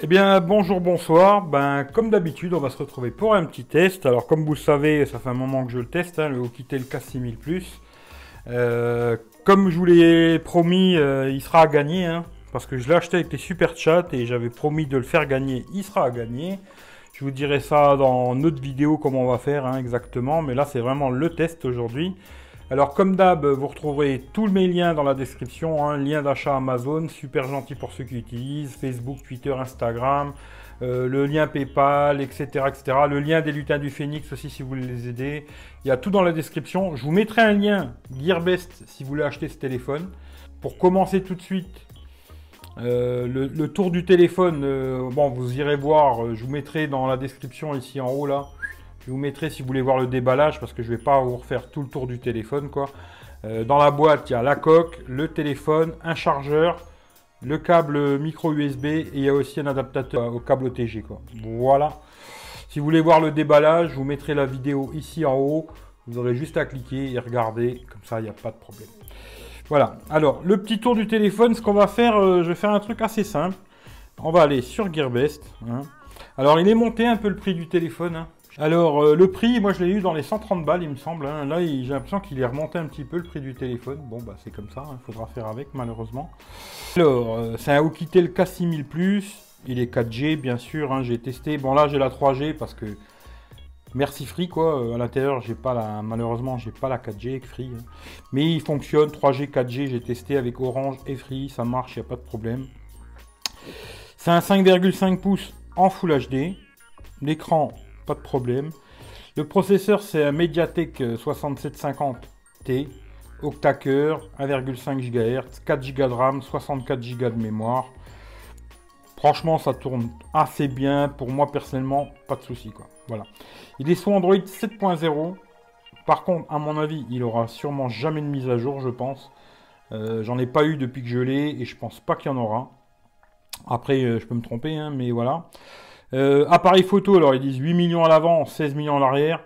bien, bonjour, bonsoir. Comme d'habitude, on va se retrouver pour un petit test. Alors, comme vous le savez, ça fait un moment que je le teste, le Oukitel K6000 Plus. Comme je vous l'ai promis, il sera à gagner, parce que je l'ai acheté avec les super chats et j'avais promis de le faire gagner. Il sera à gagner. Je vous dirai ça dans une autre vidéo, comment on va faire exactement. Mais là, c'est vraiment le test aujourd'hui. Alors comme d'hab, vous retrouverez tous mes liens dans la description, lien d'achat Amazon, super gentil pour ceux qui utilisent, Facebook, Twitter, Instagram, le lien PayPal, etc., etc. Le lien des lutins du Phénix aussi si vous voulez les aider. Il y a tout dans la description. Je vous mettrai un lien Gearbest si vous voulez acheter ce téléphone. Pour commencer tout de suite, le tour du téléphone, bon vous irez voir, je vous mettrai dans la description ici en haut là. Je vous mettrai si vous voulez voir le déballage parce que je ne vais pas vous refaire tout le tour du téléphone quoi. Dans la boîte, il y a la coque, le téléphone, un chargeur, le câble micro USB et il y a aussi un adaptateur au câble OTG quoi. Voilà. Si vous voulez voir le déballage, je vous mettrai la vidéo ici en haut. Vous aurez juste à cliquer et regarder. Comme ça, il n'y a pas de problème. Voilà. Alors, le petit tour du téléphone, ce qu'on va faire, je vais faire un truc assez simple. On va aller sur Gearbest. Alors, il est monté un peu le prix du téléphone. Alors, le prix, moi je l'ai eu dans les 130 balles, il me semble. Là, j'ai l'impression qu'il est remonté un petit peu le prix du téléphone. Bon, bah c'est comme ça, il faudra faire avec, malheureusement. Alors, c'est un Oukitel K6000 Plus. Il est 4G, bien sûr, j'ai testé. Bon, là, j'ai la 3G parce que... Merci Free, quoi. À l'intérieur, malheureusement, j'ai pas la 4G avec Free. Mais il fonctionne, 3G, 4G, j'ai testé avec Orange et Free. Ça marche, il n'y a pas de problème. C'est un 5,5 pouces en Full HD. L'écran... pas de problème. Le processeur, c'est un MediaTek 6750T, octa-cœur, 1,5 GHz, 4 Go de RAM, 64 Go de mémoire. Franchement, ça tourne assez bien. Pour moi, personnellement, pas de souci quoi. Voilà. Il est sous Android 7.0. Par contre, à mon avis, il aura sûrement jamais de mise à jour, je pense. J'en ai pas eu depuis que je l'ai et je pense pas qu'il y en aura. Après, je peux me tromper, mais voilà. Appareil photo, alors ils disent 8 millions à l'avant, 16 millions à l'arrière.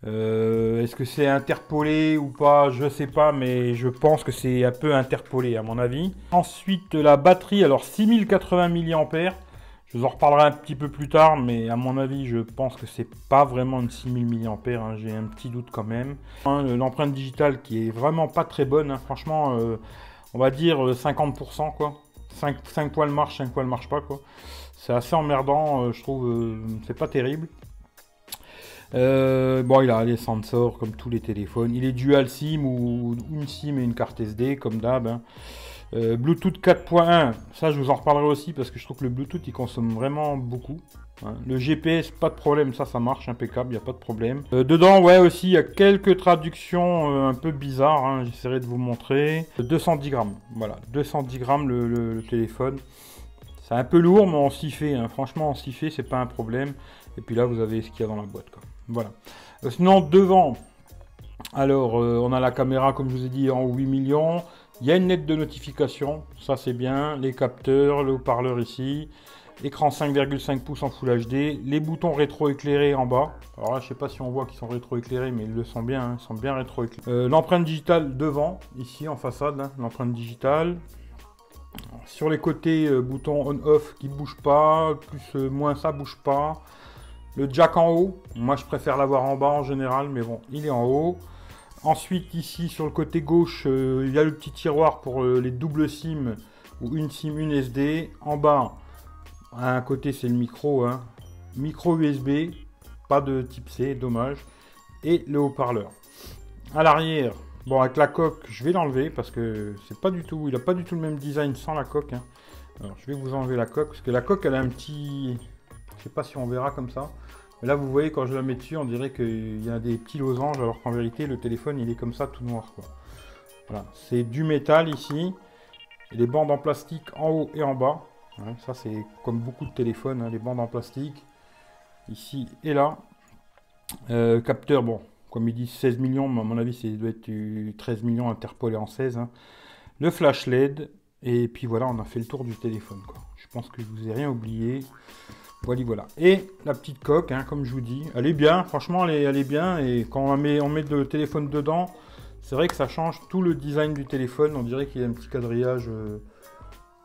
Est-ce que c'est interpolé ou pas? Je sais pas, mais je pense que c'est un peu interpolé à mon avis. Ensuite, la batterie, alors 6080 mAh. Je vous en reparlerai un petit peu plus tard, mais à mon avis, je pense que c'est pas vraiment une 6000 mAh. J'ai un petit doute quand même. L'empreinte digitale qui est vraiment pas très bonne. Franchement, on va dire 50% quoi. 5 poils marchent, 5 poils marchent pas quoi. C'est assez emmerdant, je trouve, c'est pas terrible. Bon, il a les sensors comme tous les téléphones. Il est dual SIM ou une SIM et une carte SD comme d'hab. Bluetooth 4.1, ça je vous en reparlerai aussi parce que je trouve que le Bluetooth il consomme vraiment beaucoup. Le GPS, pas de problème, ça marche impeccable, il n'y a pas de problème. Dedans, ouais, aussi, il y a quelques traductions un peu bizarres, j'essaierai de vous montrer. 210 grammes, voilà, 210 grammes le téléphone. C'est un peu lourd, mais on s'y fait. Franchement, on s'y fait, c'est pas un problème. Et puis là, vous avez ce qu'il y a dans la boîte, quoi. Voilà. Sinon, devant, alors, on a la caméra, comme je vous ai dit, en 8 millions. Il y a une lettre de notification, ça c'est bien. Les capteurs, le haut-parleur ici. Écran 5,5 pouces en Full HD. Les boutons rétro-éclairés en bas. Alors là, je sais pas si on voit qu'ils sont rétro-éclairés, mais ils le sont bien. Ils sont bien rétro-éclairés. L'empreinte digitale devant, ici en façade, l'empreinte digitale. Sur les côtés, bouton on-off qui ne bouge pas, plus moins ça bouge pas. Le jack en haut, moi je préfère l'avoir en bas en général, mais bon, il est en haut. Ensuite, ici sur le côté gauche, il y a le petit tiroir pour les doubles SIM ou une SIM, une SD. En bas, à un côté c'est le micro, micro USB, pas de type C, dommage. Et le haut-parleur. À l'arrière, bon, avec la coque, je vais l'enlever parce que c'est pas du tout, il a pas du tout le même design sans la coque. Alors, je vais vous enlever la coque parce que la coque, elle a un petit, je sais pas si on verra comme ça. Mais là, vous voyez, quand je la mets dessus, on dirait qu'il y a des petits losanges, alors qu'en vérité, le téléphone, il est comme ça, tout noir, quoi. Voilà, c'est du métal ici, et les bandes en plastique en haut et en bas. Ça, c'est comme beaucoup de téléphones, les bandes en plastique, ici et là. Capteur, bon. Comme ils disent 16 millions, mais à mon avis, ça doit être 13 millions interpolés en 16. Le flash LED. Et puis voilà, on a fait le tour du téléphone, quoi. Je pense que je vous ai rien oublié. Voilà. Et la petite coque, comme je vous dis, elle est bien. Franchement, elle est bien. Et quand on met le téléphone dedans, c'est vrai que ça change tout le design du téléphone. On dirait qu'il y a un petit quadrillage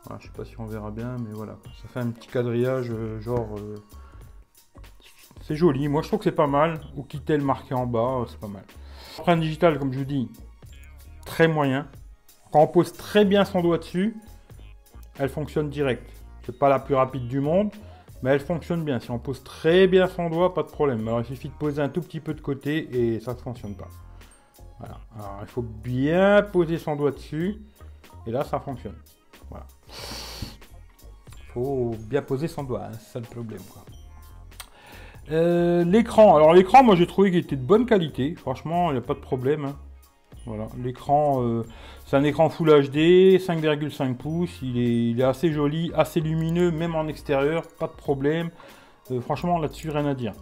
Voilà, je sais pas si on verra bien, mais voilà. Ça fait un petit quadrillage, c'est joli. Moi, je trouve que c'est pas mal. Oukitel marqué en bas, c'est pas mal. Empreinte digitale, comme je vous dis, très moyen. Quand on pose très bien son doigt dessus, elle fonctionne direct. C'est pas la plus rapide du monde, mais elle fonctionne bien. Si on pose très bien son doigt, pas de problème. Alors, il suffit de poser un tout petit peu de côté et ça ne fonctionne pas. Voilà. Alors, il faut bien poser son doigt dessus et là, ça fonctionne. Voilà. Il faut bien poser son doigt, hein, c'est ça le problème, quoi. L'écran. Alors, l'écran, moi, j'ai trouvé qu'il était de bonne qualité. Franchement, il n'y a pas de problème, hein. Voilà, l'écran, c'est un écran Full HD, 5,5 pouces, il est assez joli, assez lumineux, même en extérieur, pas de problème. Franchement, là-dessus, rien à dire.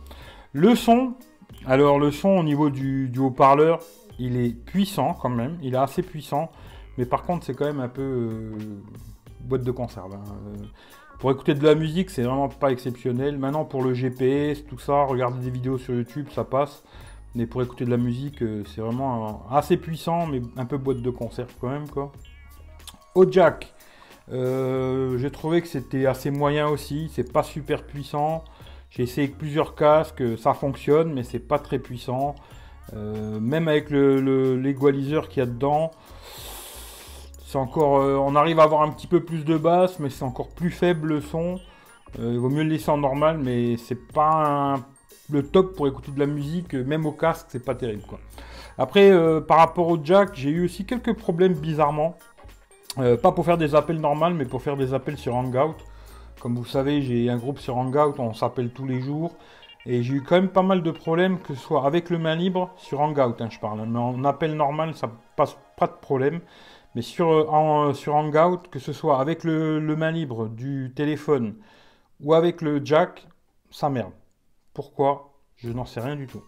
Le son, alors le son au niveau du haut-parleur, il est puissant quand même, il est assez puissant, mais par contre, c'est quand même un peu boîte de conserve, hein. Pour écouter de la musique, c'est vraiment pas exceptionnel. Maintenant, pour le GPS, tout ça, regarder des vidéos sur YouTube, ça passe. Mais pour écouter de la musique, c'est vraiment assez puissant, mais un peu boîte de conserve quand même, quoi. Au jack, j'ai trouvé que c'était assez moyen aussi, c'est pas super puissant. J'ai essayé avec plusieurs casques, ça fonctionne, mais c'est pas très puissant. Même avec l'égaliseur qu'il y a dedans, c'est encore, on arrive à avoir un petit peu plus de basse, mais c'est encore plus faible le son. Il vaut mieux le laisser en normal, mais c'est pas le top pour écouter de la musique, même au casque, c'est pas terrible, quoi. Après, par rapport au jack, j'ai eu aussi quelques problèmes bizarrement. Pas pour faire des appels normaux, mais pour faire des appels sur Hangout. Comme vous savez, j'ai un groupe sur Hangout, on s'appelle tous les jours. Et j'ai eu quand même pas mal de problèmes, que ce soit avec le main libre, sur Hangout, hein, je parle. Mais en appel normal, ça passe pas de problème. Mais sur Hangout, que ce soit avec le main libre du téléphone ou avec le jack, ça merde. Pourquoi? Je n'en sais rien du tout.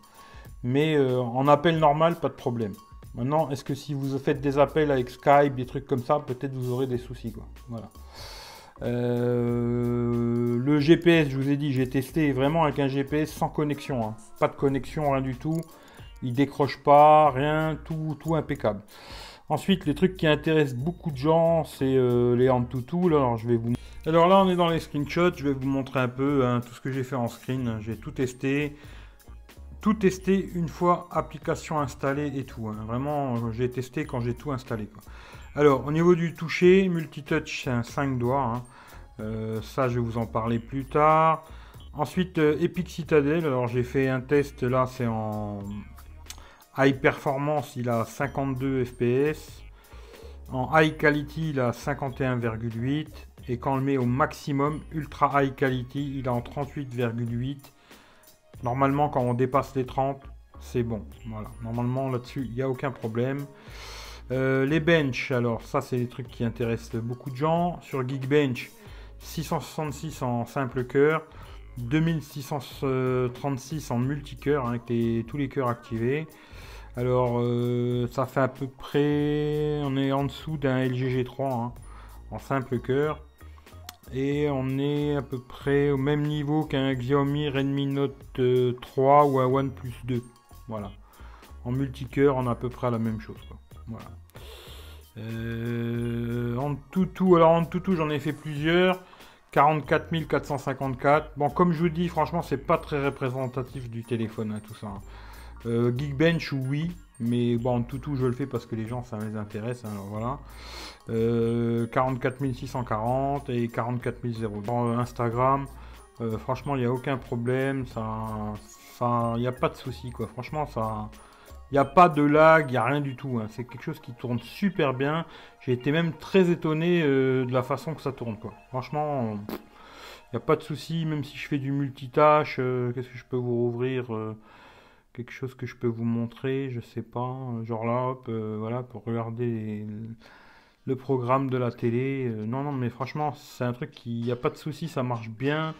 Mais en appel normal, pas de problème. Maintenant, est-ce que si vous faites des appels avec Skype, des trucs comme ça, peut-être vous aurez des soucis, quoi. Voilà. Le GPS, je vous ai dit, j'ai testé vraiment avec un GPS sans connexion, hein. Pas de connexion, rien du tout. Il décroche pas, rien, tout impeccable. Ensuite, les trucs qui intéressent beaucoup de gens, c'est les Antutu. Alors, alors là, on est dans les screenshots. Je vais vous montrer un peu, hein, tout ce que j'ai fait en screen. J'ai tout testé. Tout testé une fois application installée et tout, hein. Vraiment, j'ai testé quand j'ai tout installé, quoi. Alors, au niveau du toucher, multitouch, c'est un 5 doigts, hein. Ça, je vais vous en parler plus tard. Ensuite, Epic Citadel. Alors, j'ai fait un test, là, c'est en high performance, il a 52 fps. En high quality, il a 51,8. Et quand on le met au maximum, ultra high quality, il est en 38,8. Normalement, quand on dépasse les 30, c'est bon. Voilà. Normalement, là-dessus, il n'y a aucun problème. Les benches, alors ça, c'est des trucs qui intéressent beaucoup de gens. Sur Geekbench, 666 en simple cœur, 2636 en multicœur, hein, avec tous les cœurs activés. Alors, ça fait à peu près... On est en dessous d'un LG G3, hein, en simple cœur. Et on est à peu près au même niveau qu'un Xiaomi Redmi Note 3 ou un OnePlus 2. Voilà. En multicœur, on a à peu près la même chose, quoi. Voilà. En toutou, alors en toutou, j'en ai fait plusieurs. 44 454. Bon, comme je vous dis, franchement, c'est pas très représentatif du téléphone, hein, tout ça, hein. Geekbench, oui. Mais bon, en toutou, je le fais parce que les gens, ça les intéresse, hein, alors voilà. 44 640 et 44 000. Dans Instagram, franchement, il n'y a aucun problème. Il n'y a pas de souci, quoi. Franchement, il n'y a pas de lag, il n'y a rien du tout, hein. C'est quelque chose qui tourne super bien. J'ai été même très étonné de la façon que ça tourne, quoi. Franchement, il n'y a pas de souci. Même si je fais du multitâche, qu'est-ce que je peux vous rouvrir quelque chose que je peux vous montrer, je sais pas, genre là, hop, voilà, pour regarder le programme de la télé. Non, non, mais franchement, c'est un truc il n'y a pas de souci, ça marche bien.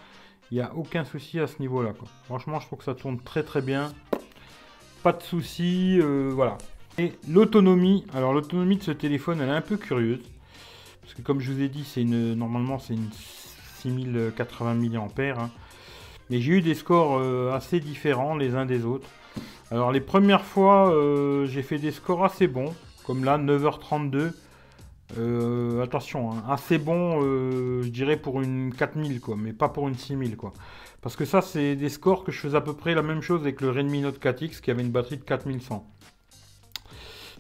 Il n'y a aucun souci à ce niveau-là, quoi. Franchement, je trouve que ça tourne très très bien. Pas de souci, voilà. Et l'autonomie, alors l'autonomie de ce téléphone, elle est un peu curieuse. Parce que comme je vous ai dit, normalement, c'est une 6080 mAh, hein. Mais j'ai eu des scores assez différents les uns des autres. Alors les premières fois, j'ai fait des scores assez bons, comme là 9h32. Attention, hein, assez bon, je dirais pour une 4000 quoi, mais pas pour une 6000 quoi. Parce que ça, c'est des scores que je faisais à peu près la même chose avec le Redmi Note 4X qui avait une batterie de 4100.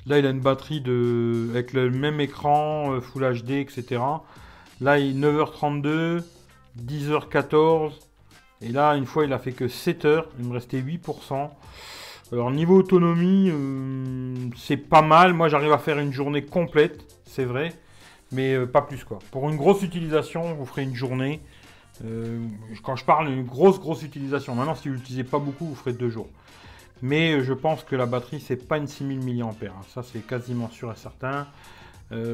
Là, il a une batterie avec le même écran, Full HD, etc. Là, il est 9h32, 10h14. Et là, une fois, il a fait que 7 heures. Il me restait 8%. Alors, niveau autonomie, c'est pas mal. Moi, j'arrive à faire une journée complète, c'est vrai. Mais pas plus, quoi. Pour une grosse utilisation, vous ferez une journée. Quand je parle d'une grosse utilisation. Maintenant, si vous l'utilisez pas beaucoup, vous ferez 2 jours. Mais je pense que la batterie, c'est pas une 6000 mAh. Ça, c'est quasiment sûr et certain.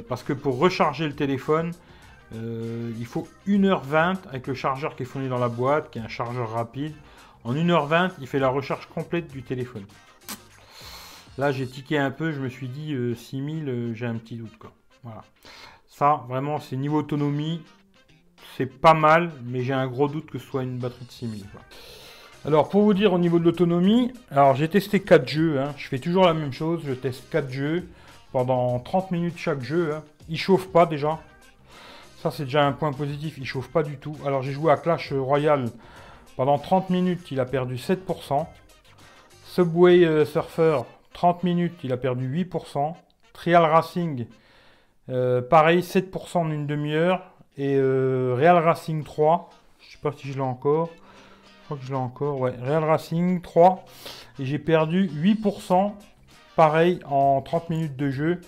Parce que pour recharger le téléphone, il faut 1h20 avec le chargeur qui est fourni dans la boîte, qui est un chargeur rapide. En 1h20, il fait la recharge complète du téléphone. Là, j'ai tiqué un peu, je me suis dit 6000, j'ai un petit doute, quoi. Voilà. Ça, vraiment, c'est niveau autonomie, c'est pas mal, mais j'ai un gros doute que ce soit une batterie de 6000, quoi. Alors, pour vous dire au niveau de l'autonomie, alors j'ai testé 4 jeux, hein. Je fais toujours la même chose, je teste 4 jeux pendant 30 minutes chaque jeu, hein. Il chauffe pas déjà. Ça, c'est déjà un point positif, il chauffe pas du tout. Alors, j'ai joué à Clash Royale pendant 30 minutes, il a perdu 7%. Subway Surfer, 30 minutes, il a perdu 8%. Trial Racing, pareil, 7% en une demi-heure. Et Real Racing 3, je sais pas si je l'ai encore. Je crois que je l'ai encore, ouais. Real Racing 3. Et j'ai perdu 8%, pareil, en 30 minutes de jeu.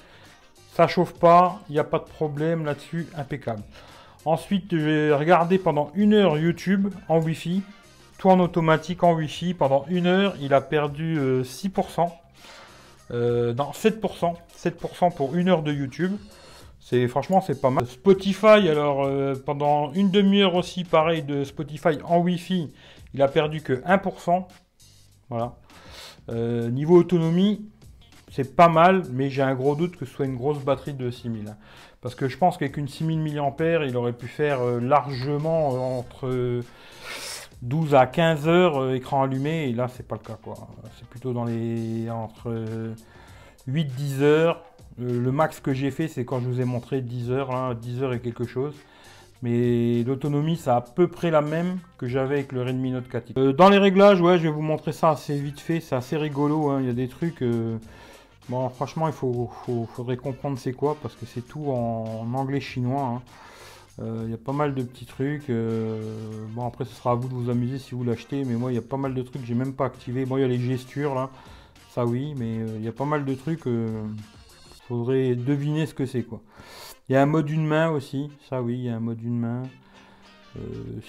Ça chauffe pas, il n'y a pas de problème là-dessus, impeccable. Ensuite, j'ai regardé pendant 1 heure YouTube en Wi-Fi. Tout en automatique en Wi-Fi. Pendant 1 heure, il a perdu 6%. Non, 7%. 7% pour 1 heure de YouTube. Franchement, c'est pas mal. Spotify, alors, pendant une demi-heure aussi, pareil, de Spotify en Wi-Fi, il a perdu que 1%. Voilà. Niveau autonomie, c'est pas mal, mais j'ai un gros doute que ce soit une grosse batterie de 6000. Parce que je pense qu'avec une 6000 mAh, il aurait pu faire largement entre 12 à 15 heures écran allumé. Et là, c'est pas le cas, quoi. C'est plutôt dans les entre 8-10 heures. Le max que j'ai fait, c'est quand je vous ai montré 10 heures, hein, 10 heures et quelque chose. Mais l'autonomie, c'est à peu près la même que j'avais avec le Redmi Note 4X. Dans les réglages, ouais, je vais vous montrer ça assez vite fait. C'est assez rigolo, hein. Il y a des trucs... Bon, franchement, faudrait comprendre c'est quoi, parce que c'est tout en anglais-chinois, hein. Il y a pas mal de petits trucs. Bon, après, ce sera à vous de vous amuser si vous l'achetez. Mais moi, il y a pas mal de trucs que j'ai même pas activé. Bon, il y a les gestures, là. Ça, oui, mais il y a pas mal de trucs... faudrait deviner ce que c'est, quoi. Il y a un mode une main aussi, ça oui, il y a un mode une main.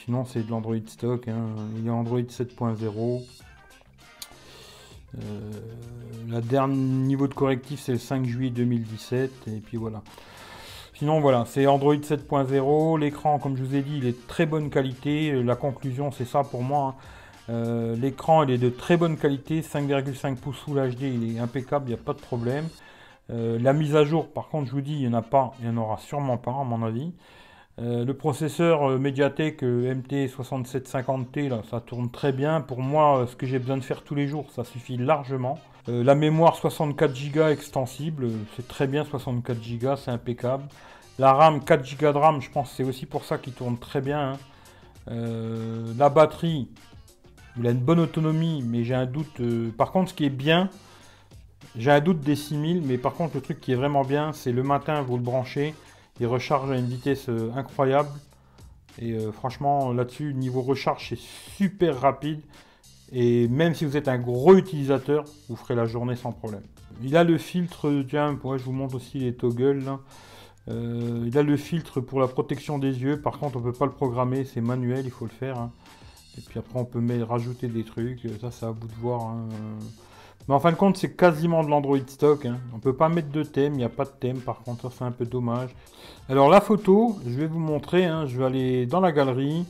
Sinon c'est de l'Android stock, hein. Il y a Android 7.0. La dernière niveau de correctif c'est le 5 juillet 2017 et puis voilà. Sinon voilà, c'est Android 7.0. L'écran, comme je vous ai dit, il est de très bonne qualité. La conclusion c'est ça pour moi, hein. L'écran il est de très bonne qualité, 5,5 pouces Full HD, il est impeccable, il n'y a pas de problème. La mise à jour, par contre, je vous dis, il n'y en a pas, il n'y en aura sûrement pas, à mon avis. Le processeur Mediatek MT6750T, là, ça tourne très bien. Pour moi, ce que j'ai besoin de faire tous les jours, ça suffit largement. La mémoire 64 Go extensible, c'est très bien, 64 Go, c'est impeccable. La RAM, 4 Go de RAM, je pense que c'est aussi pour ça qu'il tourne très bien, hein. La batterie, il a une bonne autonomie, mais j'ai un doute. Par contre, ce qui est bien... J'ai un doute des 6000, mais par contre le truc qui est vraiment bien, c'est le matin vous le branchez, il recharge à une vitesse incroyable. Et franchement là-dessus, niveau recharge, c'est super rapide. Et même si vous êtes un gros utilisateur, vous ferez la journée sans problème. Il a le filtre, tiens, ouais, je vous montre aussi les toggles là. Il a le filtre pour la protection des yeux, par contre on peut pas le programmer, c'est manuel, il faut le faire, hein. Et puis après on peut rajouter des trucs, ça c'est à vous de voir, hein. Mais en fin de compte, c'est quasiment de l'Android stock, hein. On ne peut pas mettre de thème, il n'y a pas de thème, par contre, ça c'est un peu dommage. Alors la photo, je vais vous montrer, hein, je vais aller dans la galerie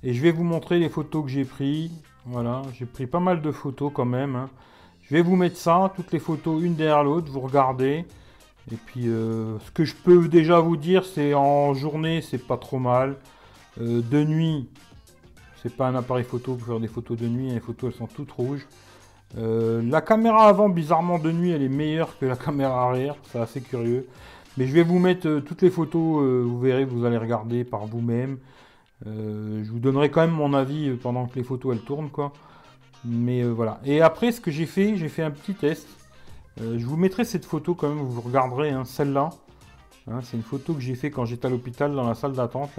et je vais vous montrer les photos que j'ai prises. Voilà, j'ai pris pas mal de photos quand même, hein. Je vais vous mettre ça, toutes les photos une derrière l'autre, vous regardez. Et puis ce que je peux déjà vous dire, c'est en journée, c'est pas trop mal. De nuit, c'est pas un appareil photo pour faire des photos de nuit, les photos elles sont toutes rouges. La caméra avant, bizarrement de nuit, elle est meilleure que la caméra arrière, c'est assez curieux. Mais je vais vous mettre toutes les photos, vous verrez, vous allez regarder par vous-même. Je vous donnerai quand même mon avis pendant que les photos elles tournent, quoi. Mais voilà. Et après, ce que j'ai fait un petit test. Je vous mettrai cette photo quand même, vous regarderez, hein, celle-là. Hein, c'est une photo que j'ai fait quand j'étais à l'hôpital dans la salle d'attente.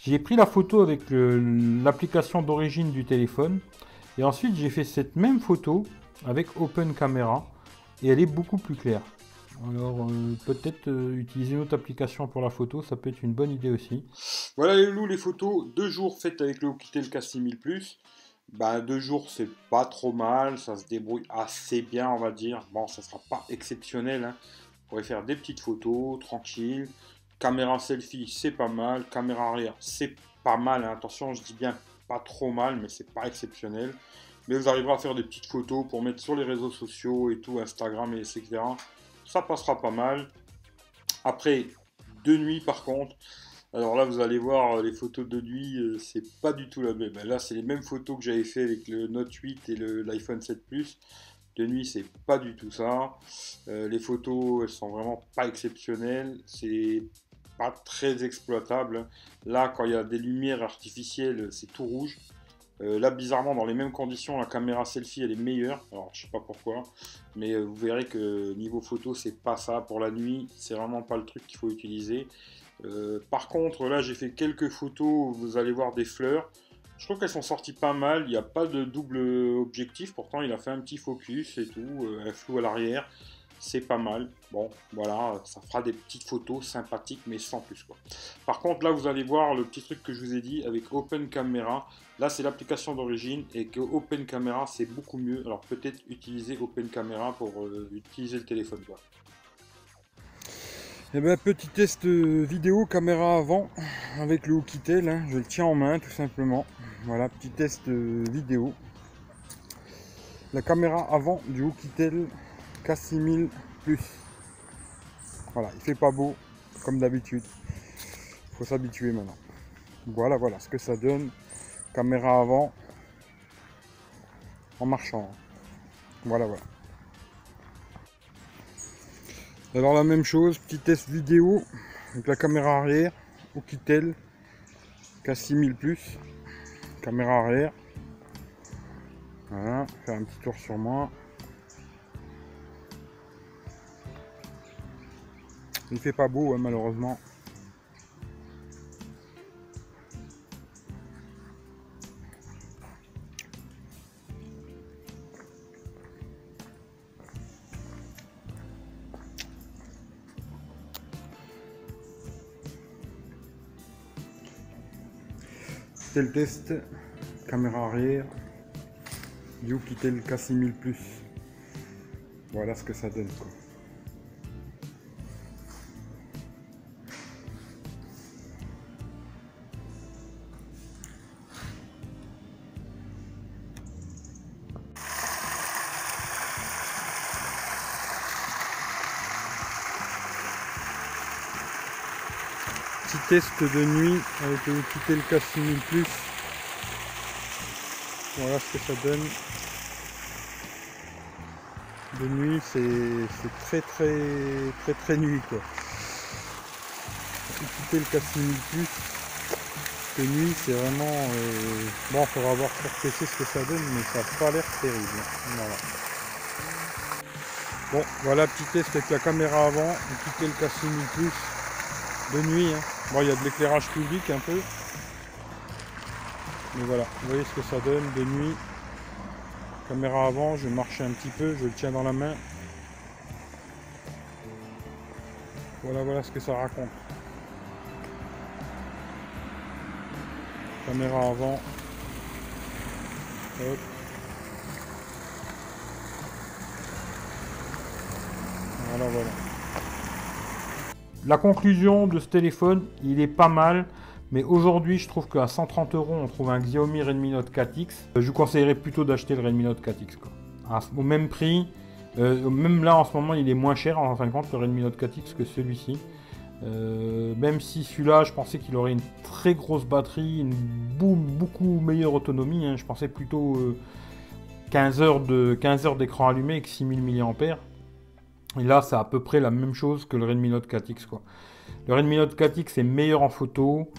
J'ai pris la photo avec l'application d'origine du téléphone. Et ensuite, j'ai fait cette même photo avec Open Camera. Et elle est beaucoup plus claire. Alors, peut-être utiliser une autre application pour la photo, ça peut être une bonne idée aussi. Voilà les loulous, les photos 2 jours faites avec le Oukitel K6000 Plus. Bah, 2 jours, c'est pas trop mal, ça se débrouille assez bien, on va dire. Bon, ça sera pas exceptionnel, hein. Vous pourrez faire des petites photos, tranquille. Caméra selfie, c'est pas mal. Caméra arrière, c'est pas mal, hein. Attention, je dis bien pas trop mal, mais c'est pas exceptionnel. Mais vous arriverez à faire des petites photos pour mettre sur les réseaux sociaux et tout, Instagram et etc. Ça passera pas mal. Après, de nuit par contre, alors là vous allez voir les photos de nuit, c'est pas du tout la même. Là c'est les mêmes photos que j'avais fait avec le Note 8 et l'iPhone 7 Plus. De nuit c'est pas du tout ça. Les photos elles sont vraiment pas exceptionnelles. C'est pas très exploitable. Là quand il y a des lumières artificielles c'est tout rouge. Là, bizarrement, dans les mêmes conditions, la caméra selfie elle est meilleure. Alors, je sais pas pourquoi, mais vous verrez que niveau photo, c'est pas ça pour la nuit. C'est vraiment pas le truc qu'il faut utiliser. Par contre, là, j'ai fait quelques photos. Vous allez voir des fleurs. Je trouve qu'elles sont sorties pas mal. Il n'y a pas de double objectif. Pourtant, il a fait un petit focus et tout, un flou à l'arrière. C'est pas mal. Bon, voilà, ça fera des petites photos sympathiques, mais sans plus, quoi. Par contre, là, vous allez voir le petit truc que je vous ai dit avec Open Camera. Là, c'est l'application d'origine et que Open Camera, c'est beaucoup mieux. Alors, peut-être utiliser Open Camera pour utiliser le téléphone, quoi. Et ben, petit test vidéo caméra avant avec le Oukitel, hein. Je le tiens en main, tout simplement. Voilà, petit test vidéo. La caméra avant du Oukitel K6000 Plus. Voilà, il fait pas beau comme d'habitude. Il faut s'habituer maintenant. Voilà, voilà ce que ça donne. Caméra avant en marchant. Voilà, voilà. Alors la même chose, petit test vidéo avec la caméra arrière, Oukitel K6000 Plus. Caméra arrière. Voilà, faire un petit tour sur moi. Il fait pas beau, hein, malheureusement. C'est le test caméra arrière du Oukitel K6000 Plus. Voilà ce que ça donne, quoi. Petit test de nuit avec le Oukitel K6000 Plus. Voilà ce que ça donne. De nuit, c'est très nuit, quoi. Oukitel K6000 Plus. De nuit, c'est vraiment... Bon, il faudra voir sur PC ce que ça donne, mais ça n'a pas l'air terrible. Voilà. Bon, voilà, petit test avec la caméra avant, Oukitel K6000 Plus. De nuit, hein. Bon, il y a de l'éclairage public un peu. Mais voilà, vous voyez ce que ça donne de nuit. Caméra avant, je vais marcher un petit peu, je le tiens dans la main. Voilà, voilà ce que ça raconte. Caméra avant. Hop. Voilà, voilà. La conclusion de ce téléphone, il est pas mal. Mais aujourd'hui, je trouve qu'à 130 €, on trouve un Xiaomi Redmi Note 4X. Je vous conseillerais plutôt d'acheter le Redmi Note 4X, quoi. Au même prix, même là en ce moment, il est moins cher en fin de compte, le Redmi Note 4X que celui-ci. Même si celui-là, je pensais qu'il aurait une très grosse batterie, une beaucoup meilleure autonomie, hein. Je pensais plutôt 15 heures d'écran allumé avec 6000 mAh. Et là, c'est à peu près la même chose que le Redmi Note 4X, quoi. Le Redmi Note 4X est meilleur en photo,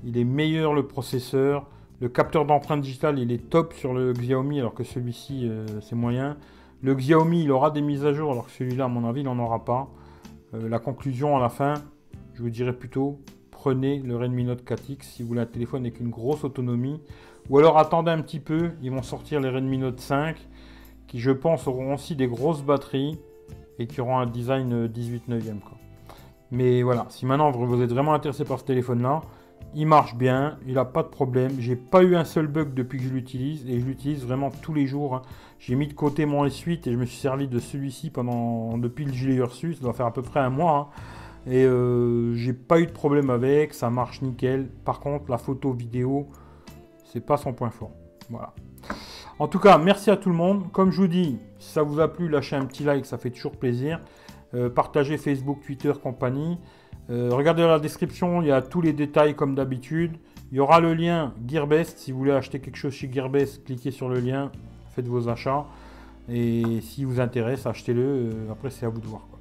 il est meilleur le processeur, le capteur d'empreinte digitale, il est top sur le Xiaomi, alors que celui-ci, c'est moyen. Le Xiaomi, il aura des mises à jour, alors que celui-là, à mon avis, il n'en aura pas. La conclusion à la fin, je vous dirais plutôt, prenez le Redmi Note 4X si vous voulez un téléphone avec une grosse autonomie. Ou alors attendez un petit peu, ils vont sortir les Redmi Note 5, qui je pense auront aussi des grosses batteries et qui auront un design 18/9e, quoi. Mais voilà, si maintenant vous êtes vraiment intéressé par ce téléphone-là, il marche bien, il n'a pas de problème. J'ai pas eu un seul bug depuis que je l'utilise et je l'utilise vraiment tous les jours, hein. J'ai mis de côté mon S8 et je me suis servi de celui-ci depuis que je l'ai reçu, ça doit faire à peu près un mois, hein. Et j'ai pas eu de problème avec, ça marche nickel. Par contre, la photo vidéo, c'est pas son point fort. Voilà. En tout cas, merci à tout le monde. Comme je vous dis, si ça vous a plu, lâchez un petit like, ça fait toujours plaisir. Partagez Facebook, Twitter, compagnie. Regardez dans la description, il y a tous les détails comme d'habitude. Il y aura le lien Gearbest. Si vous voulez acheter quelque chose chez Gearbest, cliquez sur le lien, faites vos achats. Et si vous intéresse, achetez-le. Après, c'est à vous de voir, quoi.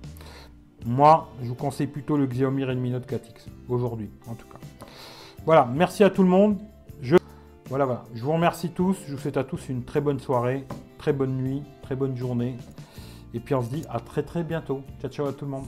Moi, je vous conseille plutôt le Xiaomi Redmi Note 4X, aujourd'hui, en tout cas. Voilà, merci à tout le monde. Voilà. Je vous remercie tous. Je vous souhaite à tous une très bonne soirée, très bonne nuit, très bonne journée. Et puis on se dit à très bientôt. Ciao à tout le monde.